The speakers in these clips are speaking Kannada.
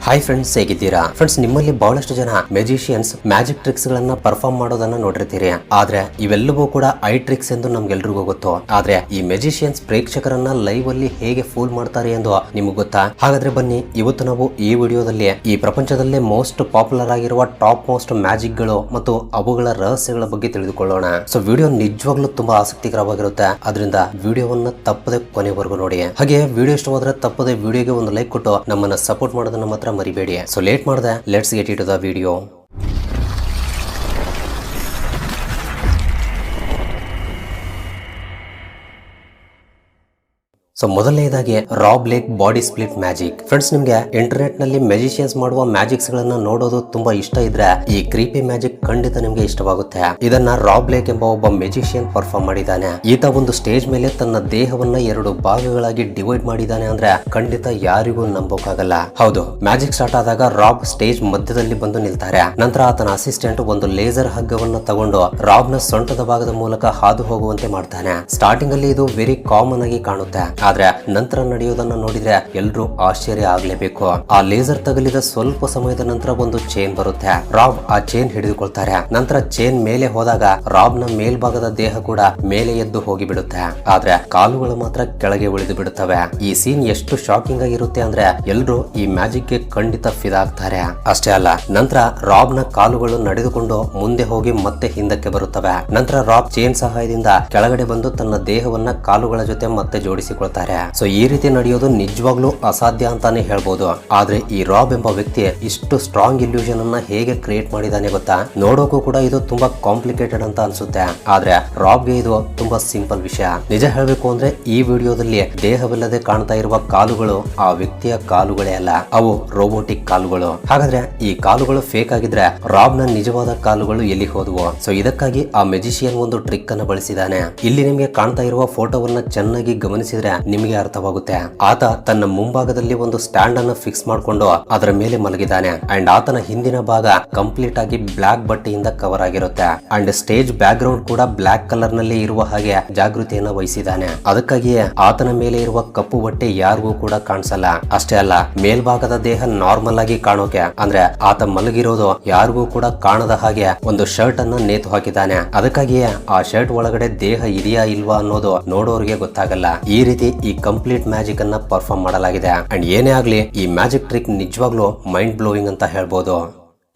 ಹಾಯ್ ಫ್ರೆಂಡ್ಸ್, ಹೇಗಿದ್ದೀರಾ ಫ್ರೆಂಡ್ಸ್? ನಿಮ್ಮಲ್ಲಿ ಬಹಳಷ್ಟು ಜನ ಮ್ಯಾಜಿಷಿಯನ್ಸ್ ಮ್ಯಾಜಿಕ್ ಟ್ರಿಕ್ಸ್ ಗಳನ್ನ ಪರ್ಫಾರ್ಮ್ ಮಾಡೋದನ್ನ ನೋಡಿರ್ತೀರಿ. ಆದ್ರೆ ಇವೆಲ್ಲವೂ ಕೂಡ ಐ ಟ್ರಿಕ್ಸ್ ಎಂದು ನಮ್ಗೆಲ್ರಿಗೂ ಗೊತ್ತು. ಆದ್ರೆ ಈ ಮ್ಯಾಜಿಷಿಯನ್ಸ್ ಪ್ರೇಕ್ಷಕರನ್ನ ಲೈವ್ ಅಲ್ಲಿ ಹೇಗೆ ಫೂಲ್ ಮಾಡ್ತಾರೆ ಎಂದು ನಿಮಗೆ ಗೊತ್ತಾ? ಹಾಗಾದ್ರೆ ಬನ್ನಿ, ಇವತ್ತು ನಾವು ಈ ವಿಡಿಯೋದಲ್ಲಿ ಈ ಪ್ರಪಂಚದಲ್ಲೇ ಮೋಸ್ಟ್ ಪಾಪ್ಯುಲರ್ ಆಗಿರುವ ಟಾಪ್ ಮೋಸ್ಟ್ ಮ್ಯಾಜಿಕ್ ಗಳು ಮತ್ತು ಅವುಗಳ ರಹಸ್ಯಗಳ ಬಗ್ಗೆ ತಿಳಿದುಕೊಳ್ಳೋಣ. ಸೊ ವಿಡಿಯೋ ನಿಜವಾಗ್ಲೂ ತುಂಬಾ ಆಸಕ್ತಿಕರವಾಗಿರುತ್ತೆ. ಅದರಿಂದ ವಿಡಿಯೋವನ್ನ ತಪ್ಪದೆ ಕೊನೆವರೆಗೂ ನೋಡಿ. ಹಾಗೆ ವಿಡಿಯೋ ಇಷ್ಟವಾದ್ರೆ ತಪ್ಪದೆ ವಿಡಿಯೋಗೆ ಒಂದು ಲೈಕ್ ಕೊಟ್ಟು ನಮ್ಮನ್ನ ಸಪೋರ್ಟ್ ಮಾಡೋದನ್ನ ಮಾತ್ರ ಮರಿಬೇಡಿ. ಸೊ ಲೇಟ್ ಮಾಡದೆ let's get it to the video. So ಮೊದಲನೇದಾಗಿ Rob Lake body split magic. Friends, ನಿಮ್ಗೆ ಇಂಟರ್ನೆಟ್ ನಲ್ಲಿ ಮ್ಯಾಜಿಷಿಯನ್ಸ್ ಮಾಡುವ ಮ್ಯಾಜಿಕ್ಸ್ ಗಳನ್ನ ನೋಡೋದು ತುಂಬಾ ಇಷ್ಟ ಇದ್ರೆ ಈ ಕ್ರೀಪಿ ಮ್ಯಾಜಿಕ್ ಖಂಡಿತ ನಿಮ್ಗೆ ಇಷ್ಟವಾಗುತ್ತೆ. ಇದನ್ನ ರಾಬ್ ಲೇಕ್ ಎಂಬ ಒಬ್ಬ ಮ್ಯಾಜಿಷಿಯನ್ ಪರ್ಫಾರ್ಮ್ ಮಾಡಿದ್ದಾನೆ. ಈತ ಒಂದು ಸ್ಟೇಜ್ ಮೇಲೆ ತನ್ನ ದೇಹವನ್ನ 2 ಭಾಗಗಳಾಗಿ ಡಿವೈಡ್ ಮಾಡಿದ್ದಾನೆ ಅಂದ್ರೆ ಖಂಡಿತ ಯಾರಿಗೂ ನಂಬೋಕಾಗಲ್ಲ. ಹೌದು, ಮ್ಯಾಜಿಕ್ ಸ್ಟಾರ್ಟ್ ಆದಾಗ ರಾಬ್ ಸ್ಟೇಜ್ ಮಧ್ಯದಲ್ಲಿ ಬಂದು ನಿಲ್ತಾರೆ. ನಂತರ ಆತನ ಅಸಿಸ್ಟೆಂಟ್ ಒಂದು ಲೇಸರ್ ಹಗ್ಗವನ್ನ ತಗೊಂಡು ರಾಬ್ ನ ಸೊಂಟದ ಭಾಗದ ಮೂಲಕ ಹಾದು ಹೋಗುವಂತೆ ಮಾಡ್ತಾನೆ. ಸ್ಟಾರ್ಟಿಂಗ್ ಅಲ್ಲಿ ಇದು ವೆರಿ ಕಾಮನ್ ಆಗಿ ಕಾಣುತ್ತೆ. ಆದ್ರೆ ನಂತರ ನಡೆಯೋದನ್ನ ನೋಡಿದ್ರೆ ಎಲ್ರೂ ಆಶ್ಚರ್ಯ ಆಗ್ಲೇಬೇಕು. ಆ ಲೇಸರ್ ತಗಲಿದ ಸ್ವಲ್ಪ ಸಮಯದ ನಂತರ ಒಂದು ಚೈನ್ ಬರುತ್ತೆ. ರಾಬ್ ಆ ಚೈನ್ ಹಿಡಿದುಕೊಳ್ತಾರೆ. ನಂತರ ಚೈನ್ ಮೇಲೆ ಹೋದಾಗ ರಾಬ್ ನ ಮೇಲ್ಭಾಗದ ದೇಹ ಕೂಡ ಮೇಲೆ ಎದ್ದು ಹೋಗಿ ಬಿಡುತ್ತೆ. ಆದ್ರೆ ಕಾಲುಗಳು ಮಾತ್ರ ಕೆಳಗೆ ಉಳಿದು ಬಿಡುತ್ತವೆ. ಈ ಸೀನ್ ಎಷ್ಟು ಶಾಕಿಂಗ್ ಆಗಿರುತ್ತೆ ಅಂದ್ರೆ ಎಲ್ರೂ ಈ ಮ್ಯಾಜಿಕ್ ಗೆ ಖಂಡಿತ ಫಿದಾಗ್ತಾರೆ. ಅಷ್ಟೇ ಅಲ್ಲ, ನಂತರ ರಾಬ್ ನ ಕಾಲುಗಳು ನಡೆದುಕೊಂಡು ಮುಂದೆ ಹೋಗಿ ಮತ್ತೆ ಹಿಂದಕ್ಕೆ ಬರುತ್ತವೆ. ನಂತರ ರಾಬ್ ಚೈನ್ ಸಹಾಯದಿಂದ ಕೆಳಗಡೆ ಬಂದು ತನ್ನ ದೇಹವನ್ನ ಕಾಲುಗಳ ಜೊತೆ ಮತ್ತೆ ಜೋಡಿಸಿಕೊಳ್ತಾರೆ. ಸೊ ಈ ರೀತಿ ನಡೆಯೋದು ನಿಜವಾಗ್ಲೂ ಅಸಾಧ್ಯ ಅಂತಾನೆ ಹೇಳ್ಬೋದು. ಆದ್ರೆ ಈ ರಾಬ್ ಎಂಬ ವ್ಯಕ್ತಿ ಇಷ್ಟು ಸ್ಟ್ರಾಂಗ್ ಇಲ್ಯೂಷನ್ ಅನ್ನ ಹೇಗೆ ಕ್ರಿಯೇಟ್ ಮಾಡಿದಾನೆ ಗೊತ್ತಾ? ನೋಡೋಕು ಕೂಡ ಇದು ತುಂಬಾ ಕಾಂಪ್ಲಿಕೇಟೆಡ್ ಅಂತ ಅನ್ಸುತ್ತೆ. ಆದ್ರೆ ರಾಬ್ಗೆ ಇದು ತುಂಬಾ ಸಿಂಪಲ್ ವಿಷಯ. ನಿಜ ಹೇಳ್ಬೇಕು ಅಂದ್ರೆ ಈ ವಿಡಿಯೋದಲ್ಲಿ ದೇಹವಿಲ್ಲದೆ ಕಾಣ್ತಾ ಇರುವ ಕಾಲುಗಳು ಆ ವ್ಯಕ್ತಿಯ ಕಾಲುಗಳೇ ಅಲ್ಲ, ಅವು ರೋಬೋಟಿಕ್ ಕಾಲುಗಳು. ಹಾಗಾದ್ರೆ ಈ ಕಾಲುಗಳು ಫೇಕ್ ಆಗಿದ್ರೆ ರಾಬ್ ನ ನಿಜವಾದ ಕಾಲುಗಳು ಎಲ್ಲಿ ಹೋದವು? ಸೊ ಇದಕ್ಕಾಗಿ ಆ ಮ್ಯಾಜಿಷಿಯನ್ ಒಂದು ಟ್ರಿಕ್ ಅನ್ನು ಬಳಸಿದಾನೆ. ಇಲ್ಲಿ ನಿಮಗೆ ಕಾಣ್ತಾ ಇರುವ ಫೋಟೋವನ್ನ ಚೆನ್ನಾಗಿ ಗಮನಿಸಿದ್ರೆ ನಿಮಗೆ ಅರ್ಥವಾಗುತ್ತೆ. ಆತ ತನ್ನ ಮುಂಭಾಗದಲ್ಲಿ ಒಂದು ಸ್ಟ್ಯಾಂಡ್ ಅನ್ನು ಫಿಕ್ಸ್ ಮಾಡಿಕೊಂಡು ಅದರ ಮೇಲೆ ಮಲಗಿದ್ದಾನೆ. ಅಂಡ್ ಆತನ ಹಿಂದಿನ ಭಾಗ ಕಂಪ್ಲೀಟ್ ಆಗಿ ಬ್ಲಾಕ್ ಬಟ್ಟೆಯಿಂದ ಕವರ್ ಆಗಿರುತ್ತೆ. ಅಂಡ್ ಸ್ಟೇಜ್ ಬ್ಯಾಕ್ ಗ್ರೌಂಡ್ ಕೂಡ ಬ್ಲಾಕ್ ಕಲರ್ ನಲ್ಲಿ ಇರುವ ಹಾಗೆ ಜಾಗೃತಿಯನ್ನ ವಹಿಸಿದ್ದಾನೆ. ಅದಕ್ಕಾಗಿಯೇ ಆತನ ಮೇಲೆ ಇರುವ ಕಪ್ಪು ಬಟ್ಟೆ ಯಾರಿಗೂ ಕೂಡ ಕಾಣಿಸಲ್ಲ. ಅಷ್ಟೇ ಅಲ್ಲ, ಮೇಲ್ಭಾಗದ ದೇಹ ನಾರ್ಮಲ್ ಆಗಿ ಕಾಣೋಕೆ ಅಂದ್ರೆ ಆತ ಮಲಗಿರೋದು ಯಾರಿಗೂ ಕೂಡ ಕಾಣದ ಹಾಗೆ ಒಂದು ಶರ್ಟ್ ಅನ್ನ ನೇತು ಹಾಕಿದ್ದಾನೆ. ಅದಕ್ಕಾಗಿಯೇ ಆ ಶರ್ಟ್ ಒಳಗಡೆ ದೇಹ ಇದೆಯಾ ಇಲ್ವಾ ಅನ್ನೋದು ನೋಡೋರಿಗೆ ಗೊತ್ತಾಗಲ್ಲ. ಈ ರೀತಿ ಈ ಕಂಪ್ಲೀಟ್ ಮ್ಯಾಜಿಕ್ ಅನ್ನ ಪರ್ಫಾರ್ಮ್ ಮಾಡಲಾಗಿದೆ. ಅಂಡ್ ಏನೇ ಆಗ್ಲಿ, ಈ ಮ್ಯಾಜಿಕ್ ಟ್ರಿಕ್ ನಿಜವಾಗ್ಲೂ ಮೈಂಡ್ ಬ್ಲೋಯಿಂಗ್ ಅಂತ ಹೇಳ್ಬೋದು.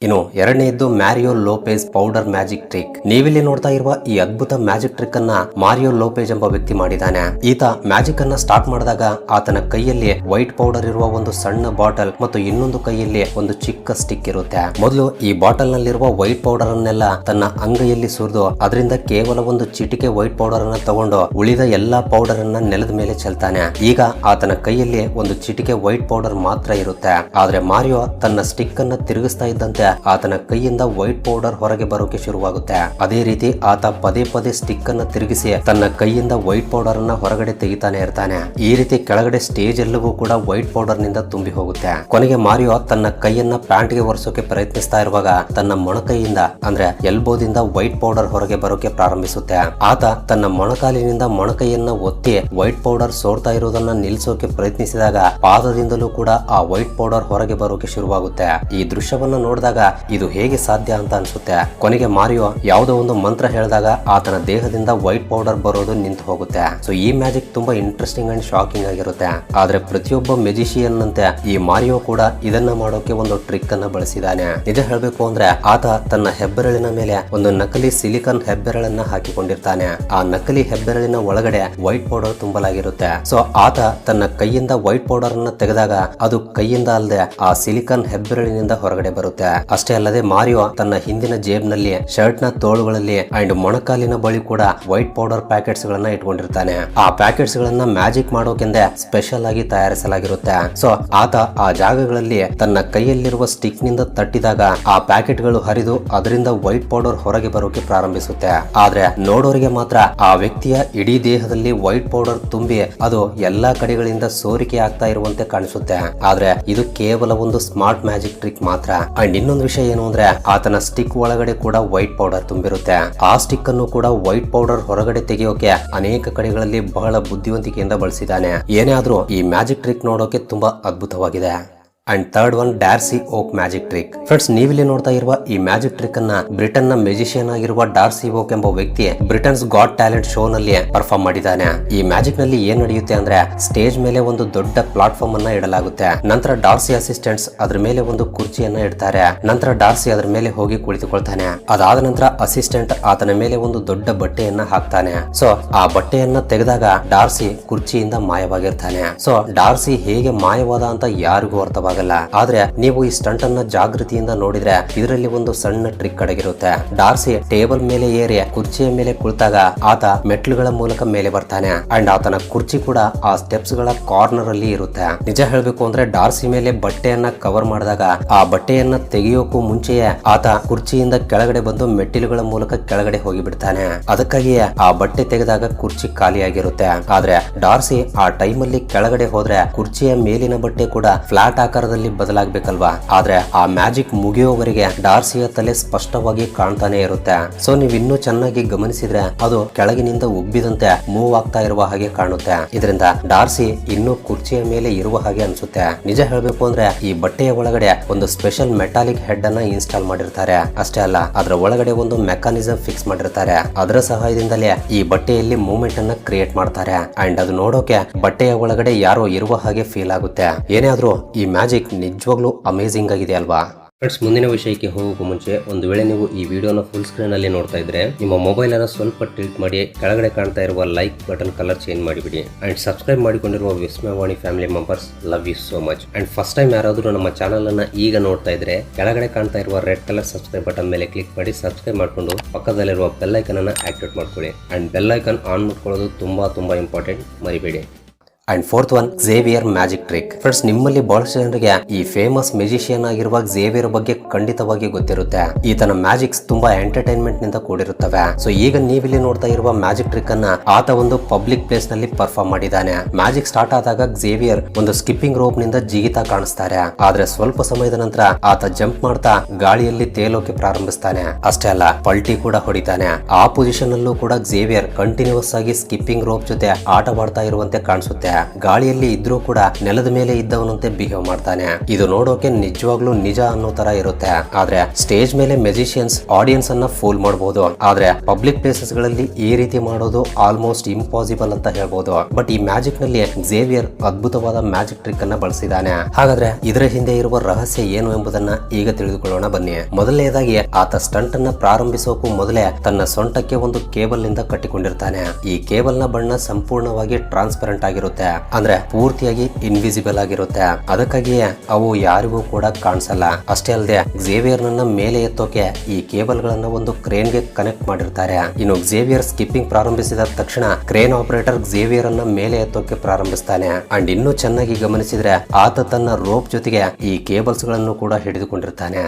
ಇನ್ನು ಎರಡನೆಯದ್ದು marry you Lopez powder magic trick. ನೀವಿಲ್ಲಿ ನೋಡ್ತಾ ಇರುವ ಈ ಅದ್ಭುತ ಮ್ಯಾಜಿಕ್ ಟ್ರಿಕ್ ಅನ್ನ ಮಾರಿಯೋ ಲೋಪೆಜ್ ಎಂಬ ವ್ಯಕ್ತಿ ಮಾಡಿದ್ದಾನೆ. ಈತ ಮ್ಯಾಜಿಕ್ ಅನ್ನ ಸ್ಟಾರ್ಟ್ ಮಾಡಿದಾಗ ಆತನ ಕೈಯಲ್ಲಿ ವೈಟ್ ಪೌಡರ್ ಇರುವ ಒಂದು ಸಣ್ಣ ಬಾಟಲ್ ಮತ್ತು ಇನ್ನೊಂದು ಕೈಯಲ್ಲಿ ಒಂದು ಚಿಕ್ಕ ಸ್ಟಿಕ್ ಇರುತ್ತೆ. ಮೊದಲು ಈ ಬಾಟಲ್ ನಲ್ಲಿರುವ ವೈಟ್ ಪೌಡರ್ ಅನ್ನೆಲ್ಲ ತನ್ನ ಅಂಗೈಯಲ್ಲಿ ಸುರಿದು ಅದರಿಂದ ಕೇವಲ ಒಂದು ಚಿಟಿಕೆ ವೈಟ್ ಪೌಡರ್ ಅನ್ನ ತಗೊಂಡು ಉಳಿದ ಎಲ್ಲಾ ಪೌಡರ್ ಅನ್ನ ನೆಲದ ಮೇಲೆ ಚೆಲ್ತಾನೆ. ಈಗ ಆತನ ಕೈಯಲ್ಲಿ ಒಂದು ಚಿಟಿಕೆ ವೈಟ್ ಪೌಡರ್ ಮಾತ್ರ ಇರುತ್ತೆ. ಆದ್ರೆ ಮಾರಿಯೋ ತನ್ನ ಸ್ಟಿಕ್ ಅನ್ನ ತಿರುಗಿಸ್ತಾ ಇದ್ದಂತೆ ಆತನ ಕೈಯಿಂದ ವೈಟ್ ಪೌಡರ್ ಹೊರಗೆ ಬರೋಕೆ ಶುರುವಾಗುತ್ತೆ. ಅದೇ ರೀತಿ ಆತ ಪದೇ ಪದೇ ಸ್ಟಿಕ್ ಅನ್ನ ತಿರುಗಿಸಿ ತನ್ನ ಕೈಯಿಂದ ವೈಟ್ ಪೌಡರ್ ಅನ್ನ ಹೊರಗಡೆ ತೆಗಿತಾನೆ ಇರ್ತಾನೆ. ಈ ರೀತಿ ಕೆಳಗಡೆ ಸ್ಟೇಜ್ ಎಲ್ಲವೂ ಕೂಡ ವೈಟ್ ಪೌಡರ್ ನಿಂದ ತುಂಬಿ ಹೋಗುತ್ತೆ. ಕೊನೆಗೆ ಮಾರಿಯೋ ತನ್ನ ಕೈಯನ್ನ ಪ್ಯಾಂಟ್ ಗೆ ಒರೆಸೋಕೆ ಪ್ರಯತ್ನಿಸ್ತಾ ಇರುವಾಗ ತನ್ನ ಮೊಣಕೈಯಿಂದ ಅಂದ್ರೆ ಎಲ್ಬೋದಿಂದ ವೈಟ್ ಪೌಡರ್ ಹೊರಗೆ ಬರೋಕೆ ಪ್ರಾರಂಭಿಸುತ್ತೆ. ಆತ ತನ್ನ ಮೊಣಕಾಲಿನಿಂದ ಮೊಣಕೈಯನ್ನ ಒತ್ತಿ ವೈಟ್ ಪೌಡರ್ ಸೋರ್ತಾ ಇರೋದನ್ನ ನಿಲ್ಲಿಸೋಕೆ ಪ್ರಯತ್ನಿಸಿದಾಗ ಪಾದದಿಂದಲೂ ಕೂಡ ಆ ವೈಟ್ ಪೌಡರ್ ಹೊರಗೆ ಬರೋಕೆ ಶುರುವಾಗುತ್ತೆ. ಈ ದೃಶ್ಯವನ್ನ ನೋಡಿದಾಗ ಇದು ಹೇಗೆ ಸಾಧ್ಯ ಅಂತ ಅನ್ಸುತ್ತೆ. ಕೊನೆಗೆ ಮಾರಿಯೋ ಯಾವುದೋ ಒಂದು ಮಂತ್ರ ಹೇಳಿದಾಗ ಆತನ ದೇಹದಿಂದ ವೈಟ್ ಪೌಡರ್ ಬರೋದು ನಿಂತು ಹೋಗುತ್ತೆ. ಸೊ ಈ ಮ್ಯಾಜಿಕ್ ತುಂಬಾ ಇಂಟ್ರೆಸ್ಟಿಂಗ್ ಅಂಡ್ ಶಾಕಿಂಗ್ ಆಗಿರುತ್ತೆ. ಆದ್ರೆ ಪ್ರತಿಯೊಬ್ಬ ಮ್ಯಾಜಿಷಿಯನ್ ನಂತೆ ಈ ಮಾರಿಯೋ ಕೂಡ ಇದನ್ನ ಮಾಡೋಕೆ ಒಂದು ಟ್ರಿಕ್ ಅನ್ನ ಬಳಸಿದಾನೆ. ನಿಜ ಹೇಳ್ಬೇಕು ಅಂದ್ರೆ ಆತ ತನ್ನ ಹೆಬ್ಬೆರಳಿನ ಮೇಲೆ ಒಂದು ನಕಲಿ ಸಿಲಿಕಾನ್ ಹೆಬ್ಬೆರಳನ್ನ ಹಾಕಿಕೊಂಡಿರ್ತಾನೆ. ಆ ನಕಲಿ ಹೆಬ್ಬೆರಳಿನ ಒಳಗಡೆ ವೈಟ್ ಪೌಡರ್ ತುಂಬಲಾಗಿರುತ್ತೆ. ಸೊ ಆತ ತನ್ನ ಕೈಯಿಂದ ವೈಟ್ ಪೌಡರ್ ಅನ್ನ ತೆಗೆದಾಗ ಅದು ಕೈಯಿಂದ ಅಲ್ಲದೆ ಆ ಸಿಲಿಕಾನ್ ಹೆಬ್ಬೆರಳಿನಿಂದ ಹೊರಗಡೆ ಬರುತ್ತೆ. ಅಷ್ಟೇ ಅಲ್ಲದೆ ಮಾರಿಯೋ ತನ್ನ ಹಿಂದಿನ ಜೇಬ್ನಲ್ಲಿ ಶರ್ಟ್ ನ ತೋಳುಗಳಲ್ಲಿ ಅಂಡ್ ಮೊಣಕಾಲಿನ ಬಳಿ ಕೂಡ ವೈಟ್ ಪೌಡರ್ ಪ್ಯಾಕೆಟ್ಸ್ ಗಳನ್ನ ಇಟ್ಕೊಂಡಿರ್ತಾನೆ. ಆ ಪ್ಯಾಕೆಟ್ಸ್ ಗಳನ್ನ ಮ್ಯಾಜಿಕ್ ಮಾಡೋಕೆಂದೇ ಸ್ಪೆಷಲ್ ಆಗಿ ತಯಾರಿಸಲಾಗಿರುತ್ತೆ. ಸೊ ಆತ ಆ ಜಾಗಗಳಲ್ಲಿ ತನ್ನ ಕೈಯಲ್ಲಿರುವ ಸ್ಟಿಕ್ ನಿಂದ ತಟ್ಟಿದಾಗ ಆ ಪ್ಯಾಕೆಟ್ ಗಳು ಹರಿದು ಅದರಿಂದ ವೈಟ್ ಪೌಡರ್ ಹೊರಗೆ ಬರೋಕೆ ಪ್ರಾರಂಭಿಸುತ್ತೆ. ಆದ್ರೆ ನೋಡೋರಿಗೆ ಮಾತ್ರ ಆ ವ್ಯಕ್ತಿಯ ಇಡೀ ದೇಹದಲ್ಲಿ ವೈಟ್ ಪೌಡರ್ ತುಂಬಿ ಅದು ಎಲ್ಲಾ ಕಡೆಗಳಿಂದ ಸೋರಿಕೆ ಆಗ್ತಾ ಇರುವಂತೆ ಕಾಣಿಸುತ್ತೆ. ಆದ್ರೆ ಇದು ಕೇವಲ ಒಂದು ಸ್ಮಾರ್ಟ್ ಮ್ಯಾಜಿಕ್ ಟ್ರಿಕ್ ಮಾತ್ರ. ಅಂಡ್ ಇನ್ನೊಂದು ವಿಷಯ ಏನು ಅಂದ್ರೆ ಆತನ ಸ್ಟಿಕ್ ಒಳಗಡೆ ಕೂಡ ವೈಟ್ ಪೌಡರ್ ತುಂಬಿರುತ್ತೆ. ಆ ಸ್ಟಿಕ್ ಅನ್ನು ಕೂಡ ವೈಟ್ ಪೌಡರ್ ಹೊರಗಡೆ ತೆಗೆಯೋಕೆ ಅನೇಕ ಕಡೆಗಳಲ್ಲಿ ಬಹಳ ಬುದ್ಧಿವಂತಿಕೆಯಿಂದ ಬಳಸಿದ್ದಾನೆ. ಏನೇ ಆದ್ರೂ ಈ ಮ್ಯಾಜಿಕ್ ಟ್ರಿಕ್ ನೋಡೋಕೆ ತುಂಬಾ ಅದ್ಭುತವಾಗಿದೆ. And third one Darcy Oak magic trick. Friends, ನೀವಿಲ್ಲಿ ನೋಡ್ತಾ ಇರುವ ಈ ಮ್ಯಾಜಿಕ್ ಟ್ರಿಕ್ ಅನ್ನ ಬ್ರಿಟನ್ ನ ಮ್ಯೂಸಿಷಿಯನ್ ಆಗಿರುವ ಡಾರ್ಸಿ ಓಕ್ ಎಂಬ ವ್ಯಕ್ತಿ ಬ್ರಿಟನ್ಸ್ ಗಾಟ್ ಟ್ಯಾಲೆಂಟ್ ಶೋ ನಲ್ಲಿ ಪರ್ಫಾರ್ಮ್ ಮಾಡಿದ್ದಾನೆ. ಈ ಮ್ಯಾಜಿಕ್ ನಲ್ಲಿ ಏನ್ ನಡೆಯುತ್ತೆ ಅಂದ್ರೆ ಸ್ಟೇಜ್ ಮೇಲೆ ಒಂದು ದೊಡ್ಡ ಪ್ಲಾಟ್ಫಾರ್ಮ್ ಅನ್ನ ಇಡಲಾಗುತ್ತೆ. ನಂತರ ಡಾರ್ಸಿ ಅಸಿಸ್ಟೆಂಟ್ಸ್ ಅದ್ರ ಮೇಲೆ ಒಂದು ಕುರ್ಚಿಯನ್ನ ಇಡ್ತಾರೆ. ನಂತರ ಡಾರ್ಸಿ ಅದ್ರ ಮೇಲೆ ಹೋಗಿ ಕುಳಿತುಕೊಳ್ತಾನೆ. ಅದಾದ ನಂತರ ಅಸಿಸ್ಟೆಂಟ್ ಆತನ ಮೇಲೆ ಒಂದು ದೊಡ್ಡ ಬಟ್ಟೆಯನ್ನ ಹಾಕ್ತಾನೆ. ಸೊ ಆ ಬಟ್ಟೆಯನ್ನ ತೆಗೆದಾಗ ಡಾರ್ಸಿ ಕುರ್ಚಿಯಿಂದ ಮಾಯವಾಗಿರ್ತಾನೆ. ಸೊ ಡಾರ್ಸಿ ಹೇಗೆ ಮಾಯವಾದ ಅಂತ ಯಾರಿಗೂ ಅರ್ಥವಾಗಲ್ಲ. ಆದ್ರೆ ನೀವು ಈ ಸ್ಟಂಟ್ ಅನ್ನ ಜಾಗೃತಿಯಿಂದ ನೋಡಿದ್ರೆ ಇದರಲ್ಲಿ ಒಂದು ಸಣ್ಣ ಟ್ರಿಕ್ ಅಡಗಿರುತ್ತೆ. ಡಾರ್ಸಿ ಟೇಬಲ್ ಮೇಲೆ ಏರಿ ಕುರ್ಚಿಯ ಮೇಲೆ ಕುಳಿತಾಗ ಆತ ಮೆಟ್ಲುಗಳ ಮೂಲಕ ಮೇಲೆ ಬರ್ತಾನೆ. ಅಂಡ್ ಆತನ ಕುರ್ಚಿ ಕೂಡ ಆ ಸ್ಟೆಪ್ಸ್ ಗಳ ಕಾರ್ನರ್ ಅಲ್ಲಿ ಇರುತ್ತೆ. ನಿಜ ಹೇಳ್ಬೇಕು ಅಂದ್ರೆ ಡಾರ್ಸಿ ಮೇಲೆ ಬಟ್ಟೆಯನ್ನ ಕವರ್ ಮಾಡಿದಾಗ ಆ ಬಟ್ಟೆಯನ್ನ ತೆಗೆಯೋಕು ಮುಂಚೆಯೇ ಆತ ಕುರ್ಚಿಯಿಂದ ಕೆಳಗಡೆ ಬಂದು ಮೆಟ್ಟಿಲುಗಳ ಮೂಲಕ ಕೆಳಗಡೆ ಹೋಗಿ ಬಿಡ್ತಾನೆ. ಅದಕ್ಕಾಗಿಯೇ ಆ ಬಟ್ಟೆ ತೆಗೆದಾಗ ಕುರ್ಚಿ ಖಾಲಿಯಾಗಿರುತ್ತೆ. ಆದ್ರೆ ಡಾರ್ಸಿ ಆ ಟೈಮ್ ಅಲ್ಲಿ ಕೆಳಗಡೆ ಹೋದ್ರೆ ಕುರ್ಚಿಯ ಮೇಲಿನ ಬಟ್ಟೆ ಕೂಡ ಫ್ಲಾಟ್ ಆಕಾರದಲ್ಲಿ ಬದಲಾಗಬೇಕಲ್ವಾ. ಆದ್ರೆ ಆ ಮ್ಯಾಜಿಕ್ ಮುಗಿಯುವವರೆಗೆ ಡಾರ್ಸಿಯ ತಲೆ ಸ್ಪಷ್ಟವಾಗಿ ಕಾಣ್ತಾನೆ ಇರುತ್ತೆ. ಸೊ ನೀವು ಇನ್ನೂ ಚೆನ್ನಾಗಿ ಗಮನಿಸಿದ್ರೆ ಅದು ಕೆಳಗಿನಿಂದ ಉಬ್ಬಿದಂತೆ ಮೂವ್ ಆಗ್ತಾ ಇರುವ ಹಾಗೆ ಕಾಣುತ್ತೆ. ಇದರಿಂದ ಡಾರ್ಸಿ ಇನ್ನೂ ಕುರ್ಚಿಯ ಮೇಲೆ ಇರುವ ಹಾಗೆ ಅನ್ಸುತ್ತೆ. ನಿಜ ಹೇಳ್ಬೇಕು ಅಂದ್ರೆ ಈ ಬಟ್ಟೆಯ ಒಳಗಡೆ ಒಂದು ಸ್ಪೆಷಲ್ ಮೆಟಾಲಿಕ್ ಹೆಡ್ ಅನ್ನ ಇನ್ಸ್ಟಾಲ್ ಮಾಡಿರ್ತಾರೆ. ಅಷ್ಟೇ ಅಲ್ಲ, ಅದರ ಒಳಗಡೆ ಒಂದು ಮೆಕಾನಿಸಮ್ ಫಿಕ್ಸ್ ಮಾಡಿರ್ತಾರೆ. ಅದರ ಸಹಾಯದಿಂದಲೇ ಈ ಬಟ್ಟೆಯಲ್ಲಿ ಮೂವ್ಮೆಂಟ್ ಅನ್ನ ಕ್ರಿಯೇಟ್ ಮಾಡ್ತಾರೆ. ಅಂಡ್ ಅದು ನೋಡೋಕೆ ಬಟ್ಟೆಯ ಒಳಗಡೆ ಯಾರೋ ಇರುವ ಹಾಗೆ ಫೀಲ್ ಆಗುತ್ತೆ. ಏನೇ ಆದ್ರೂ ಈ ಮ್ಯಾಜಿಕ್ ನಿಜವಾಗ್ಲೂ ಅಮೇಜಿಂಗ್ ಆಗಿದೆ ಅಲ್ವಾ. ಫ್ರೆಂಡ್ಸ್, ಮುಂದಿನ ವಿಷಯಕ್ಕೆ ಹೋಗೋಕ್ಕೂ ಮುಂಚೆ ಒಂದು ವೇಳೆ ನೀವು ಈ ವಿಡಿಯೋನ ಫುಲ್ ಸ್ಕ್ರೀನ್ ಅಲ್ಲಿ ನೋಡ್ತಾ ಇದ್ರೆ ನಿಮ್ಮ ಮೊಬೈಲ್ ಅನ್ನು ಸ್ವಲ್ಪ ಟಿಲ್ಟ್ ಮಾಡಿ ಕೆಳಗಡೆ ಕಾಣ್ತಾ ಇರುವ ಲೈಕ್ ಬಟನ್ ಕಲರ್ ಚೇಂಜ್ ಮಾಡಿಬಿಡಿ. ಅಂಡ್ ಸಬ್ಸ್ಕ್ರೈಬ್ ಮಾಡಿಕೊಂಡಿರುವ Vismayavani family members, love you so much. And first time ಯಾರಾದರೂ ನಮ್ಮ ಚಾನಲ್ ಅನ್ನ ಈಗ ನೋಡ್ತಾ ಇದ್ರೆ ಕೆಳಗಡೆ ಕಾಣ್ತಾ ಇರುವ ರೆಡ್ ಕಲರ್ ಸಬ್ಸ್ಕ್ರೈಬ್ ಬಟನ್ ಮೇಲೆ ಕ್ಲಿಕ್ ಮಾಡಿ ಸಬ್ಸ್ಕ್ರೈಬ್ ಮಾಡ್ಕೊಂಡು ಪಕ್ಕದಲ್ಲಿರುವ ಬೆಲ್ ಐಕನ್ ಅನ್ನ ಆಕ್ಟಿವೇಟ್ ಮಾಡ್ಕೊಳ್ಳಿ. ಅಂಡ್ ಬೆಲ್ ಐಕನ್ ಆನ್ ಮಾಡ್ಕೊಳ್ಳೋದು ತುಂಬಾ ಇಂಪಾರ್ಟೆಂಟ್, ಮರಿಬೇಡಿ. And fourth one, Xavier magic trick. Friends, ನಿಮ್ಮಲ್ಲಿ ಬಹಳಷ್ಟು ಜನರಿಗೆ ಈ ಫೇಮಸ್ ಮ್ಯೂಸಿಷಿಯನ್ ಆಗಿರುವ ಝೇವಿಯರ್ ಬಗ್ಗೆ ಖಂಡಿತವಾಗಿ ಗೊತ್ತಿರುತ್ತೆ. ಈತನ ಮ್ಯಾಜಿಕ್ಸ್ ತುಂಬಾ ಎಂಟರ್ಟೈನ್ಮೆಂಟ್ ನಿಂದ ಕೂಡಿರುತ್ತವೆ. ಸೊ ಈಗ ನೀವಿಲ್ಲಿ ನೋಡ್ತಾ ಇರುವ ಮ್ಯಾಜಿಕ್ ಟ್ರಿಕ್ ಅನ್ನ ಆತ ಒಂದು ಪಬ್ಲಿಕ್ ಪ್ಲೇಸ್ ನಲ್ಲಿ ಪರ್ಫಾರ್ಮ್ ಮಾಡಿದ್ದಾನೆ. ಮ್ಯಾಜಿಕ್ ಸ್ಟಾರ್ಟ್ ಆದಾಗ ಝೇವಿಯರ್ ಒಂದು ಸ್ಕಿಪ್ಪಿಂಗ್ ರೋಪ್ ನಿಂದ ಜಿಗಿತಾ ಕಾಣಿಸ್ತಾರೆ. ಆದ್ರೆ ಸ್ವಲ್ಪ ಸಮಯದ ನಂತರ ಆತ ಜಂಪ್ ಮಾಡ್ತಾ ಗಾಳಿಯಲ್ಲಿ ತೇಲೋಕೆ ಪ್ರಾರಂಭಿಸ್ತಾನೆ. ಅಷ್ಟೇ ಅಲ್ಲ, ಪಲ್ಟಿ ಕೂಡ ಹೊಡಿತಾನೆ. ಆ ಪೊಸಿಷನ್ ಅಲ್ಲೂ ಕೂಡ ಝೇವಿಯರ್ ಕಂಟಿನ್ಯೂಸ್ ಆಗಿ ಸ್ಕಿಪ್ಪಿಂಗ್ ರೋಪ್ ಜೊತೆ ಆಟವಾಡ್ತಾ ಇರುವಂತೆ ಕಾಣಿಸುತ್ತೆ. ಗಾಳಿಯಲ್ಲಿ ಇದ್ರೂ ಕೂಡ ನೆಲದ ಮೇಲೆ ಇದ್ದವನಂತೆ ಬಿಹೇವ್ ಮಾಡ್ತಾನೆ. ಇದು ನೋಡೋಕೆ ನಿಜವಾಗ್ಲೂ ನಿಜ ಅನ್ನೋ ತರ ಇರುತ್ತೆ. ಆದ್ರೆ ಸ್ಟೇಜ್ ಮೇಲೆ ಮ್ಯೂಸಿಷಿಯನ್ಸ್ ಆಡಿಯನ್ಸ್ ಅನ್ನ ಫೂಲ್ ಮಾಡಬಹುದು. ಆದ್ರೆ ಪಬ್ಲಿಕ್ ಪ್ಲೇಸಸ್ ಗಳಲ್ಲಿ ಈ ರೀತಿ ಮಾಡೋದು ಆಲ್ಮೋಸ್ಟ್ ಇಂಪಾಸಿಬಲ್ ಅಂತ ಹೇಳ್ಬೋದು. ಬಟ್ ಈ ಮ್ಯಾಜಿಕ್ ನಲ್ಲಿ ಝೇವಿಯರ್ ಅದ್ಭುತವಾದ ಮ್ಯಾಜಿಕ್ ಟ್ರಿಕ್ ಅನ್ನ ಬಳಸಿದ್ದಾನೆ. ಹಾಗಾದ್ರೆ ಇದರ ಹಿಂದೆ ಇರುವ ರಹಸ್ಯ ಏನು ಎಂಬುದನ್ನ ಈಗ ತಿಳಿದುಕೊಳ್ಳೋಣ ಬನ್ನಿ. ಮೊದಲನೇದಾಗಿ ಆತ ಸ್ಟಂಟ್ ಅನ್ನ ಪ್ರಾರಂಭಿಸೋಕು ಮೊದಲೇ ತನ್ನ ಸೊಂಟಕ್ಕೆ ಒಂದು ಕೇಬಲ್ ನಿಂದ ಕಟ್ಟಿಕೊಂಡಿರ್ತಾನೆ. ಈ ಕೇಬಲ್ ನ ಬಣ್ಣ ಸಂಪೂರ್ಣವಾಗಿ ಟ್ರಾನ್ಸ್ಪರೆಂಟ್ ಆಗಿರುತ್ತೆ. ಅಂದ್ರೆ ಪೂರ್ತಿಯಾಗಿ ಇನ್ವಿಸಿಬಲ್ ಆಗಿರುತ್ತೆ. ಅದಕ್ಕಾಗಿಯೇ ಅವು ಯಾರಿಗೂ ಕೂಡ ಕಾಣಿಸಲ್ಲ. ಅಷ್ಟೇ ಅಲ್ಲದೆ ಝೇವಿಯರ್ ನನ್ನ ಮೇಲೆ ಎತ್ತೋಕೆ ಈ ಕೇಬಲ್ ಗಳನ್ನ ಒಂದು ಕ್ರೇನ್ ಗೆ ಕನೆಕ್ಟ್ ಮಾಡಿರ್ತಾರೆ. ಇನ್ನು ಝೇವಿಯರ್ ಸ್ಕಿಪ್ಪಿಂಗ್ ಪ್ರಾರಂಭಿಸಿದ ತಕ್ಷಣ ಕ್ರೇನ್ ಆಪರೇಟರ್ ಝೇವಿಯರ್ ಅನ್ನ ಮೇಲೆ ಎತ್ತೋಕೆ ಪ್ರಾರಂಭಿಸ್ತಾನೆ. ಅಂಡ್ ಇನ್ನೂ ಚೆನ್ನಾಗಿ ಗಮನಿಸಿದ್ರೆ ಆತ ತನ್ನ ರೋಪ್ ಜೊತೆಗೆ ಈ ಕೇಬಲ್ಸ್ ಗಳನ್ನು ಕೂಡ ಹಿಡಿದುಕೊಂಡಿರ್ತಾನೆ.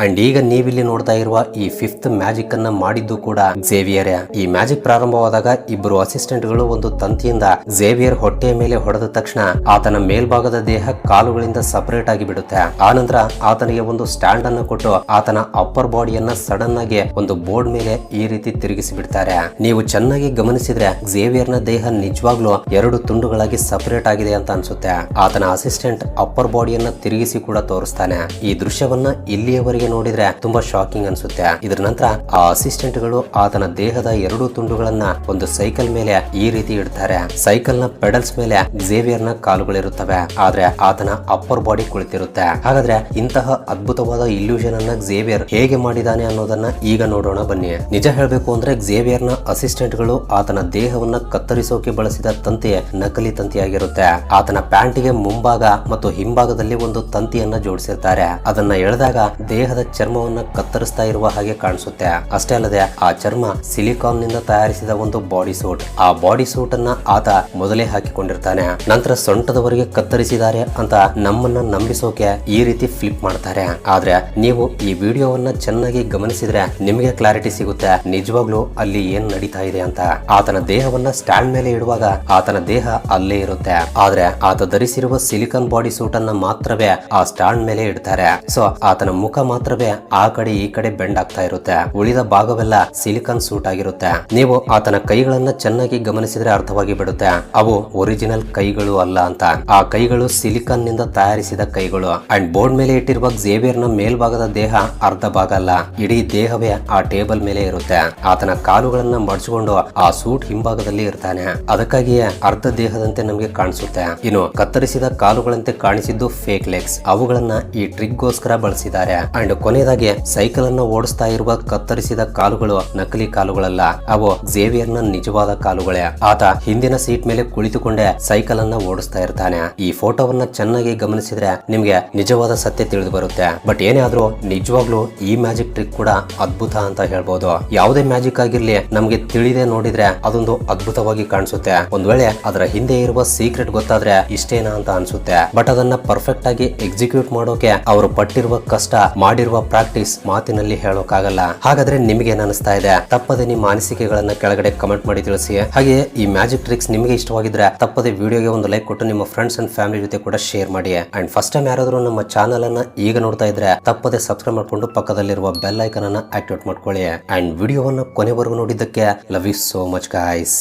ಅಂಡ್ ಈಗ ನೀವಿಲ್ಲಿ ನೋಡ್ತಾ ಇರುವ ಈ ಫಿಫ್ತ್ ಮ್ಯಾಜಿಕ್ ಅನ್ನ ಮಾಡಿದ್ದು ಕೂಡ ಝೇವಿಯರ್. ಈ ಮ್ಯಾಜಿಕ್ ಪ್ರಾರಂಭವಾದಾಗ ಇಬ್ಬರು ಅಸಿಸ್ಟೆಂಟ್ ಗಳು ಒಂದು ತಂತಿಯಿಂದ ಝೇವಿಯರ್ ಹೊಟ್ಟೆಯ ಮೇಲೆ ಹೊಡೆದ ತಕ್ಷಣ ಆತನ ಮೇಲ್ಭಾಗದ ದೇಹ ಕಾಲುಗಳಿಂದ ಸಪರೇಟ್ ಆಗಿ ಬಿಡುತ್ತೆ. ಆನಂತರ ಆತನಿಗೆ ಒಂದು ಸ್ಟ್ಯಾಂಡ್ ಅನ್ನು ಕೊಟ್ಟು ಆತನ ಅಪ್ಪರ್ ಬಾಡಿಯನ್ನ ಸಡನ್ ಆಗಿ ಒಂದು ಬೋರ್ಡ್ ಮೇಲೆ ಈ ರೀತಿ ತಿರುಗಿಸಿ ಬಿಡ್ತಾರೆ. ನೀವು ಚೆನ್ನಾಗಿ ಗಮನಿಸಿದ್ರೆ ಝೇವಿಯರ್ ನ ದೇಹ ನಿಜವಾಗ್ಲೂ ಎರಡು ತುಂಡುಗಳಾಗಿ ಸಪರೇಟ್ ಆಗಿದೆ ಅಂತ ಅನ್ಸುತ್ತೆ. ಆತನ ಅಸಿಸ್ಟೆಂಟ್ ಅಪ್ಪರ್ ಬಾಡಿಯನ್ನ ತಿರುಗಿಸಿ ಕೂಡ ತೋರಿಸ್ತಾನೆ. ಈ ದೃಶ್ಯವನ್ನ ಇಲ್ಲಿಯವರೆಗೆ ನೋಡಿದ್ರೆ ತುಂಬಾ ಶಾಕಿಂಗ್ ಅನ್ಸುತ್ತೆ. ಇದರ ನಂತರ ಆ ಅಸಿಸ್ಟೆಂಟ್ ಗಳು ಆತನ ದೇಹದ ಎರಡು ತುಂಡುಗಳನ್ನ ಒಂದು ಸೈಕಲ್ ಮೇಲೆ ಈ ರೀತಿ ಇಡ್ತಾರೆ. ಸೈಕಲ್ ನ ಪೆಡಲ್ಸ್ ಮೇಲೆ ಝೇವಿಯರ್ ನ ಕಾಲುಗಳಿರುತ್ತವೆ. ಆದ್ರೆ ಆತನ ಅಪ್ಪರ್ ಬಾಡಿ ಕುಳಿತಿರುತ್ತೆ. ಹಾಗಾದ್ರೆ ಇಂತಹ ಅದ್ಭುತವಾದ ಇಲ್ಯೂಷನ್ ಅನ್ನ ಝೇವಿಯರ್ ಹೇಗೆ ಮಾಡಿದಾನೆ ಅನ್ನೋದನ್ನ ಈಗ ನೋಡೋಣ ಬನ್ನಿ. ನಿಜ ಹೇಳ್ಬೇಕು ಅಂದ್ರೆ ಝೇವಿಯರ್ ನ ಅಸಿಸ್ಟೆಂಟ್ ಗಳು ಆತನ ದೇಹವನ್ನ ಕತ್ತರಿಸೋಕೆ ಬಳಸಿದ ತಂತಿ ನಕಲಿ ತಂತಿಯಾಗಿರುತ್ತೆ. ಆತನ ಪ್ಯಾಂಟಿಗೆ ಮುಂಭಾಗ ಮತ್ತು ಹಿಂಭಾಗದಲ್ಲಿ ಒಂದು ತಂತಿಯನ್ನ ಜೋಡಿಸಿರ್ತಾರೆ. ಅದನ್ನ ಎಳೆದಾಗ ದೇಹದ ಚರ್ಮವನ್ನ ಕತ್ತರಿಸ್ತಾ ಇರುವ ಹಾಗೆ ಕಾಣಿಸುತ್ತೆ. ಅಷ್ಟೇ ಅಲ್ಲದೆ ಆ ಚರ್ಮ ಸಿಲಿಕಾನ್ ನಿಂದ ತಯಾರಿಸಿದ ಒಂದು ಬಾಡಿ ಸೂಟ್. ಆ ಬಾಡಿ ಸೂಟ್ ಅನ್ನ ಆತ ಮೊದಲೇ ಹಾಕಿಕೊಂಡಿರ್ತಾನೆ. ನಂತರ ಸೊಂಟದವರೆಗೆ ಕತ್ತರಿಸಿದ್ದಾರೆ ಅಂತ ನಮ್ಮನ್ನ ನಂಬಿಸೋಕೆ ಈ ರೀತಿ ಫ್ಲಿಪ್ ಮಾಡ್ತಾರೆ. ಆದ್ರೆ ನೀವು ಈ ವಿಡಿಯೋವನ್ನ ಚೆನ್ನಾಗಿ ಗಮನಿಸಿದ್ರೆ ನಿಮಗೆ ಕ್ಲಾರಿಟಿ ಸಿಗುತ್ತೆ ನಿಜವಾಗ್ಲೂ ಅಲ್ಲಿ ಏನ್ ನಡೀತಾ ಇದೆ ಅಂತ. ಆತನ ದೇಹವನ್ನ ಸ್ಟ್ಯಾಂಡ್ ಮೇಲೆ ಇಡುವಾಗ ಆತನ ದೇಹ ಅಲ್ಲೇ ಇರುತ್ತೆ. ಆದ್ರೆ ಆತ ಧರಿಸಿರುವ ಸಿಲಿಕಾನ್ ಬಾಡಿ ಸೂಟ್ ಅನ್ನ ಮಾತ್ರವೇ ಆ ಸ್ಟ್ಯಾಂಡ್ ಮೇಲೆ ಇಡ್ತಾರೆ. ಸೊ ಆತನ ಮುಖ ಮಾತ್ರ ಮಾತ್ರವೇ ಆ ಕಡೆ ಈ ಕಡೆ ಬೆಂಡ್ ಆಗ್ತಾ ಇರುತ್ತೆ. ಉಳಿದ ಭಾಗವೆಲ್ಲ ಸಿಲಿಕಾನ್ ಸೂಟ್ ಆಗಿರುತ್ತೆ. ನೀವು ಆತನ ಕೈಗಳನ್ನ ಚೆನ್ನಾಗಿ ಗಮನಿಸಿದ್ರೆ ಅರ್ಥವಾಗಿ ಬಿಡುತ್ತೆ ಅವು ಒರಿಜಿನಲ್ ಕೈಗಳು ಅಲ್ಲ ಅಂತ. ಆ ಕೈಗಳು ಸಿಲಿಕಾನ್ ನಿಂದ ತಯಾರಿಸಿದ ಕೈಗಳು. ಅಂಡ್ ಬೋರ್ಡ್ ಮೇಲೆ ಇಟ್ಟಿರುವ ಝೇವಿಯರ್ ನ ಮೇಲ್ಭಾಗದ ದೇಹ ಅರ್ಧ ಭಾಗ ಅಲ್ಲ, ಇಡೀ ದೇಹವೇ ಆ ಟೇಬಲ್ ಮೇಲೆ ಇರುತ್ತೆ. ಆತನ ಕಾಲುಗಳನ್ನ ಮಡಚಿಕೊಂಡು ಆ ಸೂಟ್ ಹಿಂಭಾಗದಲ್ಲಿ ಇರ್ತಾನೆ. ಅದಕ್ಕಾಗಿಯೇ ಅರ್ಧ ದೇಹದಂತೆ ನಮಗೆ ಕಾಣಿಸುತ್ತೆ. ಇನ್ನು ಕತ್ತರಿಸಿದ ಕಾಲುಗಳಂತೆ ಕಾಣಿಸಿದ್ದು ಫೇಕ್ ಲೆಗ್ಸ್. ಅವುಗಳನ್ನ ಈ ಟ್ರಿಕ್ ಗೋಸ್ಕರ ಬಳಸಿದ್ದಾರೆ. ಅಂಡ್ ಕೊನೆಯದಾಗಿ ಸೈಕಲ್ ಅನ್ನ ಓಡಿಸ್ತಾ ಇರುವ ಕತ್ತರಿಸಿದ ಕಾಲುಗಳು ನಕಲಿ ಕಾಲುಗಳಲ್ಲ, ಅವು ಝೇವಿಯರ್ ನ ನಿಜವಾದ ಕಾಲುಗಳೇ. ಆತ ಹಿಂದಿನ ಸೀಟ್ ಮೇಲೆ ಕುಳಿತುಕೊಂಡೇ ಸೈಕಲ್ ಅನ್ನ ಓಡಿಸ್ತಾ ಇರ್ತಾನೆ. ಈ ಫೋಟೋವನ್ನ ಚೆನ್ನಾಗಿ ಗಮನಿಸಿದ್ರೆ ನಿಮ್ಗೆ ನಿಜವಾದ ಸತ್ಯ ತಿಳಿದು ಬರುತ್ತೆ. ಬಟ್ ಏನೇ ಆದ್ರೂ ನಿಜವಾಗ್ಲೂ ಈ ಮ್ಯಾಜಿಕ್ ಟ್ರಿಕ್ ಕೂಡ ಅದ್ಭುತ ಅಂತ ಹೇಳ್ಬೋದು. ಯಾವುದೇ ಮ್ಯಾಜಿಕ್ ಆಗಿರ್ಲಿ ನಮ್ಗೆ ತಿಳಿದೇ ನೋಡಿದ್ರೆ ಅದೊಂದು ಅದ್ಭುತವಾಗಿ ಕಾಣಿಸುತ್ತೆ. ಒಂದ್ ವೇಳೆ ಅದರ ಹಿಂದೆ ಇರುವ ಸೀಕ್ರೆಟ್ ಗೊತ್ತಾದ್ರೆ ಇಷ್ಟೇನಾ ಅಂತ ಅನ್ಸುತ್ತೆ. ಬಟ್ ಅದನ್ನ ಪರ್ಫೆಕ್ಟ್ ಆಗಿ ಎಕ್ಸಿಕ್ಯೂಟ್ ಮಾಡೋಕೆ ಅವರು ಪಟ್ಟಿರುವ ಕಷ್ಟ, ಮಾಡಿರುವ ಪ್ರಾಕ್ಟೀಸ್ ಮಾತಿನಲ್ಲಿ ಹೇಳೋಕ್ಕಾಗಲ್ಲ. ಹಾಗಾದ್ರೆ ನಿಮ್ಗೆ ಏನ್ ಅನಿಸ್ತಾ ಇದೆ? ತಪ್ಪದೆ ನಿಮ್ಮ ಅನಿಸಿಕೆಗಳನ್ನ ಕೆಳಗಡೆ ಕಮೆಂಟ್ ಮಾಡಿ ತಿಳಿಸಿ. ಹಾಗೆ ಈ ಮ್ಯಾಜಿಕ್ ಟ್ರಿಕ್ಸ್ ನಿಮಗೆ ಇಷ್ಟವಾಗಿದ್ರೆ ತಪ್ಪದೆ ವಿಡಿಯೋಗೆ ಒಂದು ಲೈಕ್ ಕೊಟ್ಟು ನಿಮ್ಮ ಫ್ರೆಂಡ್ಸ್ ಅಂಡ್ ಫ್ಯಾಮಿಲಿ ಜೊತೆ ಕೂಡ ಶೇರ್ ಮಾಡಿ. ಅಂಡ್ ಫಸ್ಟ್ ಟೈಮ್ ಯಾರಾದ್ರೂ ನಮ್ಮ ಚಾನಲ್ ಅನ್ನ ಈಗ ನೋಡ್ತಾ ಇದ್ರೆ ತಪ್ಪದೆ ಸಬ್ಸ್ಕ್ರೈಬ್ ಮಾಡ್ಕೊಂಡು ಪಕ್ಕದಲ್ಲಿರುವ ಬೆಲ್ ಐಕನ್ ಅನ್ನ ಆಕ್ಟಿವೇಟ್ ಮಾಡ್ಕೊಳ್ಳಿ. ಅಂಡ್ ವಿಡಿಯೋವನ್ನ ಕೊನೆವರೆಗೂ ನೋಡಿದ್ದಕ್ಕೆ love you so much guys.